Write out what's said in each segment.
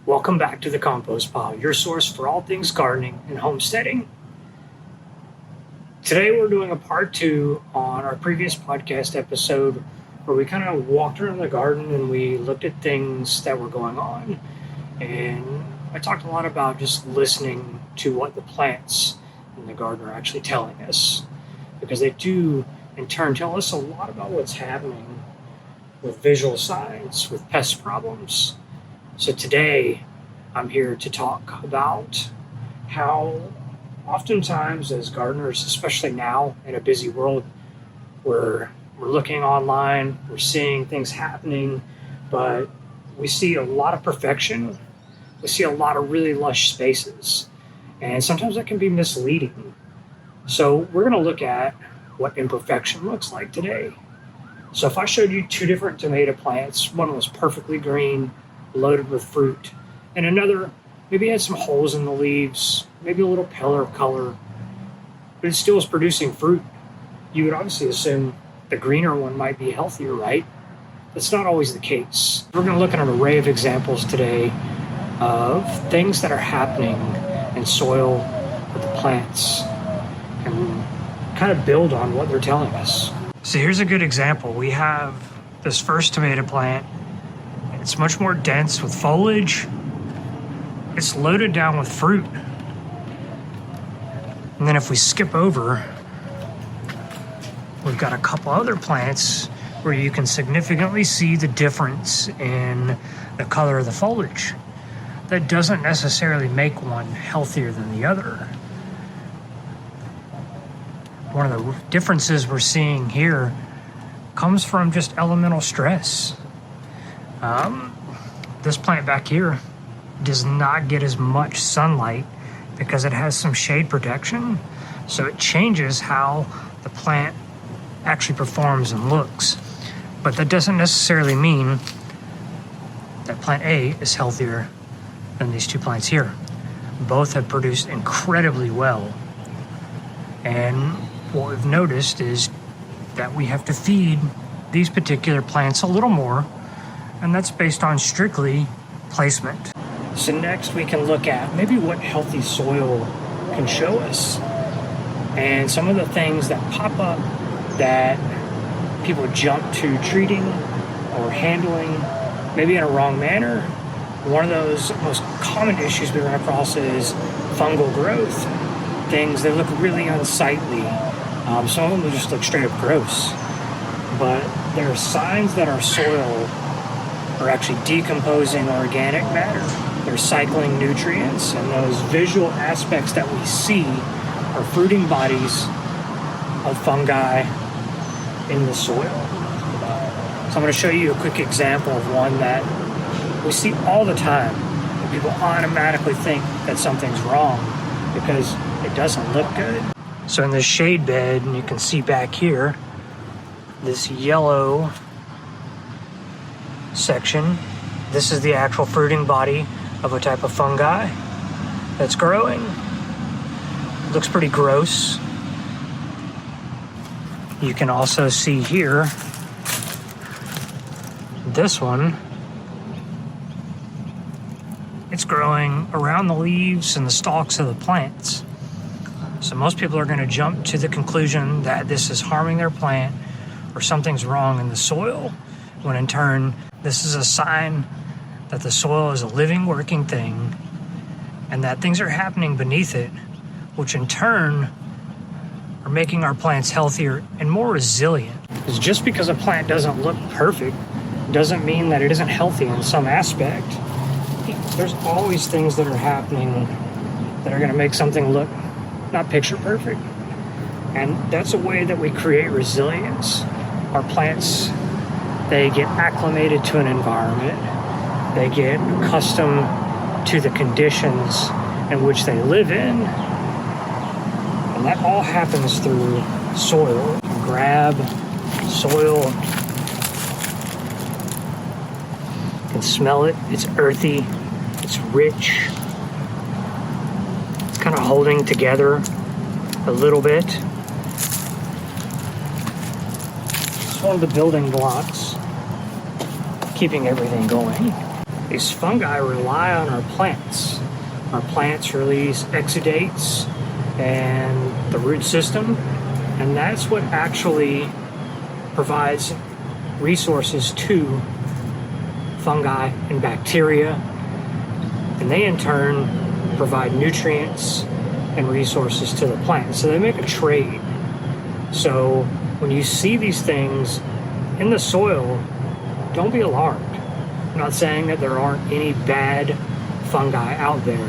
Welcome back to the Compost Pile, your source for all things gardening and homesteading. Today we're doing a part 2 on our previous podcast episode where we kind of walked around the garden and we looked at things that were going on. And I talked a lot about just listening to what the plants in the garden are actually telling us, because they do in turn tell us a lot about what's happening with visual signs, with pest problems. So today, I'm here to talk about how oftentimes as gardeners, especially now in a busy world, we're looking online, we're seeing things happening, but we see a lot of perfection. We see a lot of really lush spaces, and sometimes that can be misleading. So we're going to look at what imperfection looks like today. So if I showed you 2 different tomato plants, one was perfectly green, loaded with fruit, and another maybe had some holes in the leaves, maybe a little paler color, but it still is producing fruit, you would obviously assume the greener one might be healthier, right? That's not always the case. We're going to look at an array of examples today of things that are happening in soil with the plants and kind of build on what they're telling us. So here's a good example. We have this first tomato plant. It's much more dense with foliage. It's loaded down with fruit. And then if we skip over, we've got a couple other plants where you can significantly see the difference in the color of the foliage. That doesn't necessarily make one healthier than the other. One of the differences we're seeing here comes from just elemental stress. This plant back here does not get as much sunlight because it has some shade protection, so it changes how the plant actually performs and looks. But that doesn't necessarily mean that plant A is healthier than these 2 plants here. Both have produced incredibly well, and what we've noticed is that we have to feed these particular plants a little more, and that's based on strictly placement. So next we can look at maybe what healthy soil can show us, and some of the things that pop up that people jump to treating or handling maybe in a wrong manner. One of those most common issues we run across is fungal growth. Things that look really unsightly. Some of them just look straight up gross, but there are signs that our soil are actually decomposing organic matter. They're cycling nutrients, and those visual aspects that we see are fruiting bodies of fungi in the soil. So I'm going to show you a quick example of one that we see all the time, and people automatically think that something's wrong because it doesn't look good. So in this shade bed, and you can see back here, this yellow section, this is the actual fruiting body of a type of fungi that's growing. It looks pretty gross. You can also see here, this one, it's growing around the leaves and the stalks of the plants. So most people are going to jump to the conclusion that this is harming their plant or something's wrong in the soil, when in turn, this is a sign that the soil is a living, working thing, and that things are happening beneath it, which in turn are making our plants healthier and more resilient. Because just because a plant doesn't look perfect doesn't mean that it isn't healthy in some aspect. There's always things that are happening that are going to make something look not picture perfect. And that's a way that we create resilience. Our plants, they get acclimated to an environment. They get accustomed to the conditions in which they live in. And that all happens through soil. Grab soil. You can smell it. It's earthy. It's rich. It's kind of holding together a little bit. It's one of the building blocks keeping everything going. These fungi rely on our plants. Our plants release exudates and the root system, and that's what actually provides resources to fungi and bacteria, and they in turn provide nutrients and resources to the plant. So they make a trade. So when you see these things in the soil, don't be alarmed. I'm not saying that there aren't any bad fungi out there,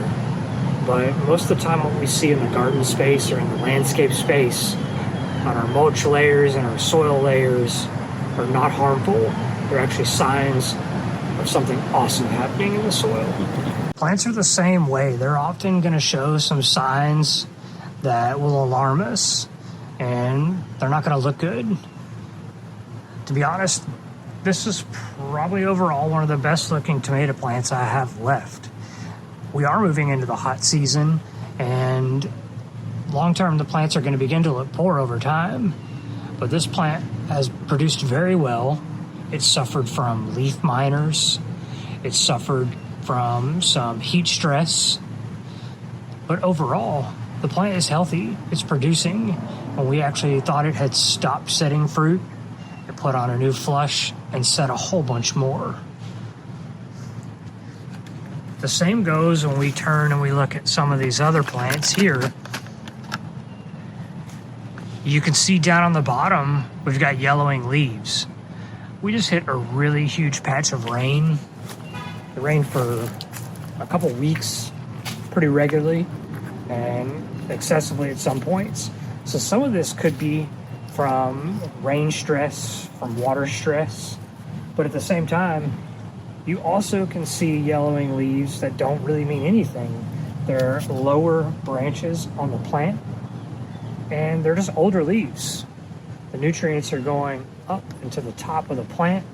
but most of the time what we see in the garden space or in the landscape space on our mulch layers and our soil layers are not harmful. They're actually signs of something awesome happening in the soil. Plants are the same way. They're often going to show some signs that will alarm us, and they're not going to look good. To be honest, this is probably overall one of the best looking tomato plants I have left. We are moving into the hot season, and long term the plants are going to begin to look poor over time, but this plant has produced very well. It suffered from leaf miners. It suffered from some heat stress, but overall the plant is healthy. It's producing. When we actually thought it had stopped setting fruit, it put on a new flush and set a whole bunch more. The same goes when we turn and we look at some of these other plants here. You can see down on the bottom, we've got yellowing leaves. We just hit a really huge patch of rain. It rained for a couple weeks pretty regularly and excessively at some points. So some of this could be from rain stress, from water stress, but at the same time, you also can see yellowing leaves that don't really mean anything. They're lower branches on the plant, and they're just older leaves. The nutrients are going up into the top of the plant,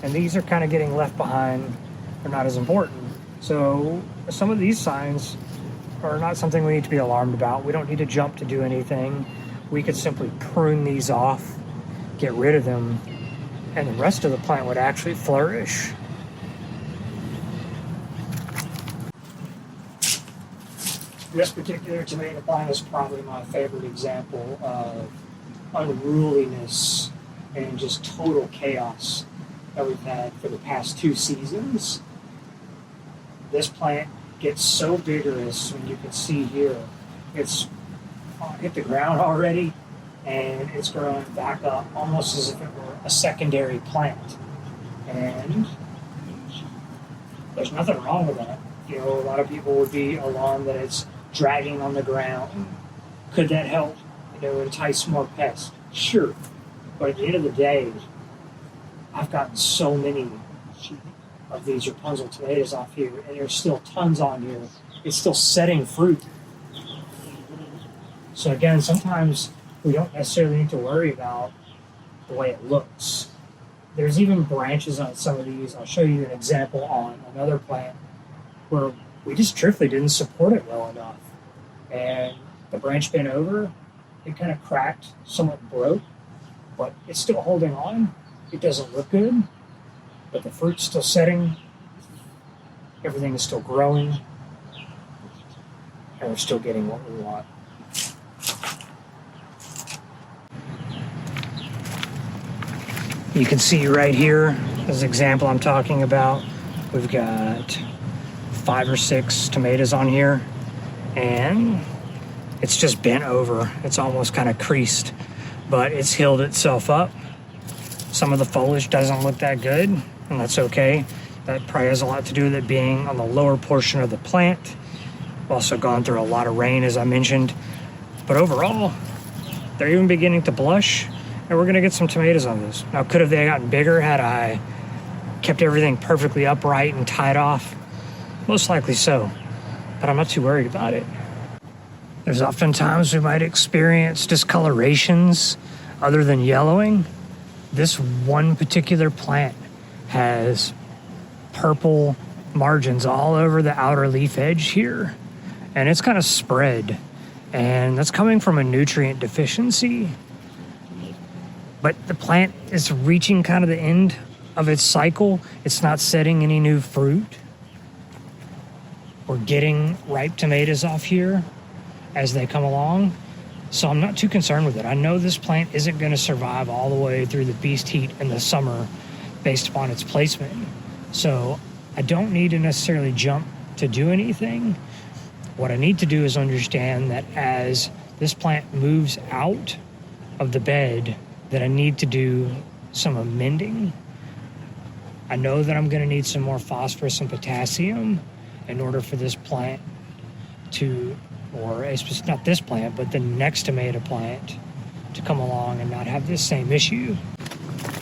and these are kind of getting left behind. They're not as important. So some of these signs are not something we need to be alarmed about. We don't need to jump to do anything. We could simply prune these off, get rid of them, and the rest of the plant would actually flourish. This particular tomato plant is probably my favorite example of unruliness and just total chaos that we've had for the past 2 seasons. This plant gets so vigorous, and you can see here, it's hit the ground already, and it's growing back up almost as if it were a secondary plant. And there's nothing wrong with that. You know, a lot of people would be alarmed that it's dragging on the ground. Could that help, entice more pests? Sure. But at the end of the day, I've gotten so many of these Rapunzel tomatoes off here, and there's still tons on here. It's still setting fruit. So again, sometimes we don't necessarily need to worry about the way it looks. There's even branches on some of these. I'll show you an example on another plant where we just truthfully didn't support it well enough. And the branch bent over, it kind of cracked, somewhat broke, but it's still holding on. It doesn't look good, but the fruit's still setting. Everything is still growing, and we're still getting what we want. You can see right here, this example I'm talking about, we've got 5 or 6 tomatoes on here, and it's just bent over. It's almost kind of creased, but it's healed itself up. Some of the foliage doesn't look that good, and that's okay. That probably has a lot to do with it being on the lower portion of the plant. We've also gone through a lot of rain, as I mentioned, but overall, they're even beginning to blush, and we're gonna get some tomatoes on this. Now, could have they gotten bigger had I kept everything perfectly upright and tied off? Most likely so, but I'm not too worried about it. There's often times we might experience discolorations other than yellowing. This one particular plant has purple margins all over the outer leaf edge here, and it's kind of spread, and that's coming from a nutrient deficiency. But the plant is reaching kind of the end of its cycle, it's not setting any new fruit or getting ripe tomatoes off here as they come along. So I'm not too concerned with it. I know this plant isn't going to survive all the way through the beast heat in the summer based upon its placement. So I don't need to necessarily jump to do anything. What I need to do is understand that as this plant moves out of the bed, that I need to do some amending. I know that I'm going to need some more phosphorus and potassium in order for this plant to, not this plant, but the next tomato plant to come along and not have this same issue.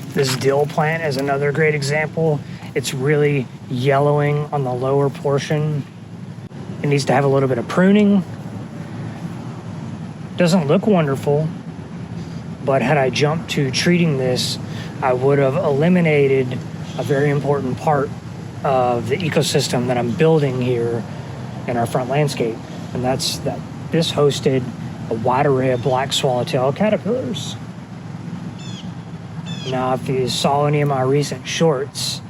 This dill plant is another great example. It's really yellowing on the lower portion. It needs to have a little bit of pruning. Doesn't look wonderful, but had I jumped to treating this, I would have eliminated a very important part of the ecosystem that I'm building here in our front landscape. And that's that this hosted a wide array of black swallowtail caterpillars. Now, if you saw any of my recent shorts,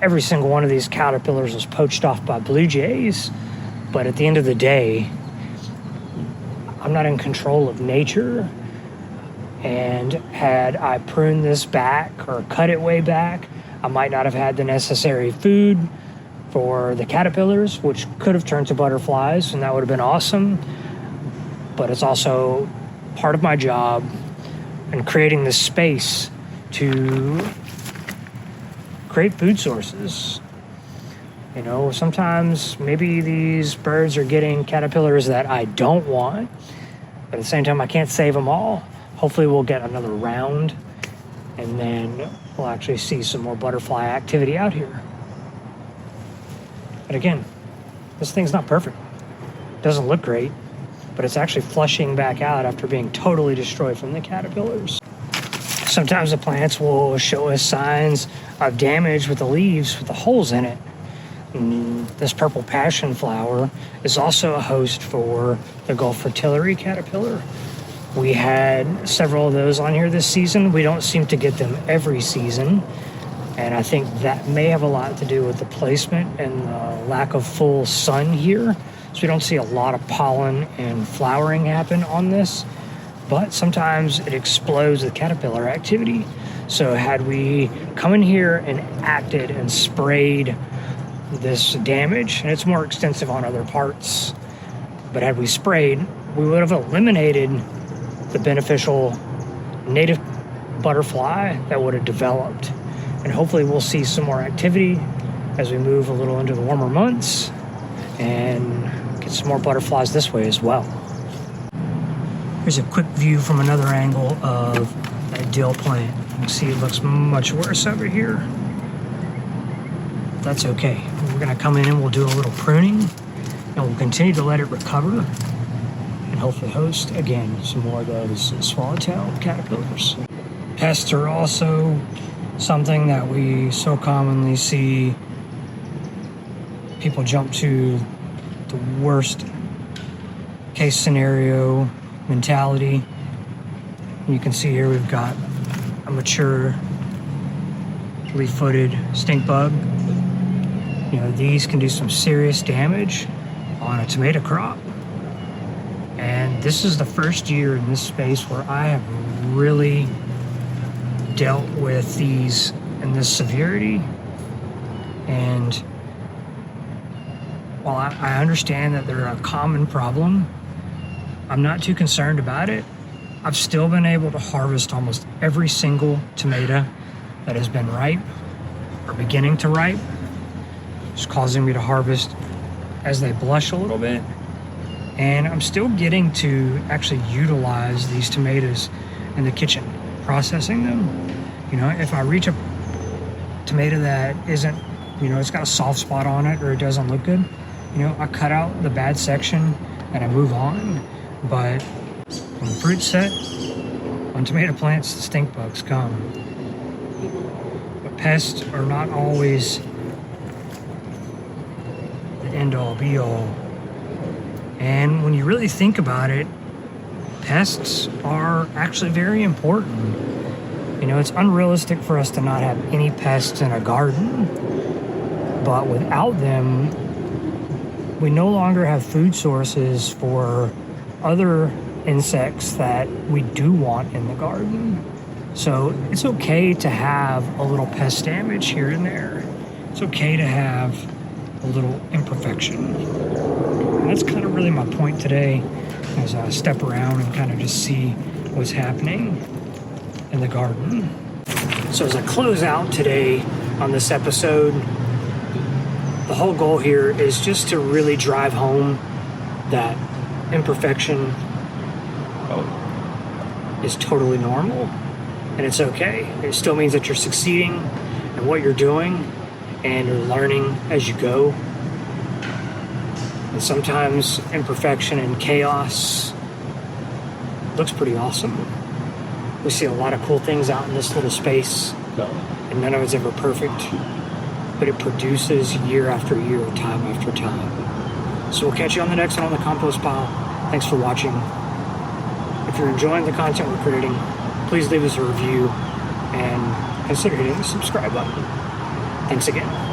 every single one of these caterpillars was poached off by blue jays. But at the end of the day, I'm not in control of nature. And had I pruned this back or cut it way back, I might not have had the necessary food for the caterpillars, which could have turned to butterflies, and that would have been awesome. But it's also part of my job in creating this space to create food sources. You know, sometimes maybe these birds are getting caterpillars that I don't want, but at the same time, I can't save them all. Hopefully we'll get another round, and then we'll actually see some more butterfly activity out here. But again, this thing's not perfect. It doesn't look great, but it's actually flushing back out after being totally destroyed from the caterpillars. Sometimes the plants will show us signs of damage with the leaves with the holes in it. And this purple passion flower is also a host for the Gulf fritillary caterpillar. We had several of those on here this season. We don't seem to get them every season. And I think that may have a lot to do with the placement and the lack of full sun here. So we don't see a lot of pollen and flowering happen on this. But sometimes it explodes with caterpillar activity. So had we come in here and acted and sprayed this damage, and it's more extensive on other parts, but had we sprayed, we would have eliminated the beneficial native butterfly that would have developed. And hopefully we'll see some more activity as we move a little into the warmer months and get some more butterflies this way as well. Here's a quick view from another angle of that dill plant. You can see it looks much worse over here. That's okay. We're going to come in and we'll do a little pruning, and we'll continue to let it recover and hopefully host, again, some more of those swallowtail caterpillars. Pests are also something that we so commonly see people jump to the worst case scenario mentality. You can see here we've got a mature leaf-footed stink bug. You know, these can do some serious damage on a tomato crop. And this is the first year in this space where I have really dealt with these in this severity. And while I understand that they're a common problem, I'm not too concerned about it. I've still been able to harvest almost every single tomato that has been ripe or beginning to ripe. It's causing me to harvest as they blush a little bit. And I'm still getting to actually utilize these tomatoes in the kitchen, processing them. You know, if I reach a tomato that isn't, you know, it's got a soft spot on it or it doesn't look good, you know, I cut out the bad section and I move on. But when the fruit's set, on tomato plants, the stink bugs come. But pests are not always the end-all, be-all. And when you really think about it, pests are actually very important. You know, it's unrealistic for us to not have any pests in a garden, but without them, we no longer have food sources for other insects that we do want in the garden. So it's okay to have a little pest damage here and there. It's okay to have a little imperfection. And that's kind of really my point today, as I step around and kind of just see what's happening in the garden. So as I close out today on this episode, the whole goal here is just to really drive home that imperfection is totally normal and it's okay. It still means that you're succeeding in what you're doing and you're learning as you go. And sometimes imperfection and chaos looks pretty awesome. We see a lot of cool things out in this little space, and none of it's ever perfect, but it produces year after year, time after time. So we'll catch you on the next one on the Compost Pile. Thanks for watching. If you're enjoying the content we're creating, please leave us a review and consider hitting the subscribe button. Thanks again.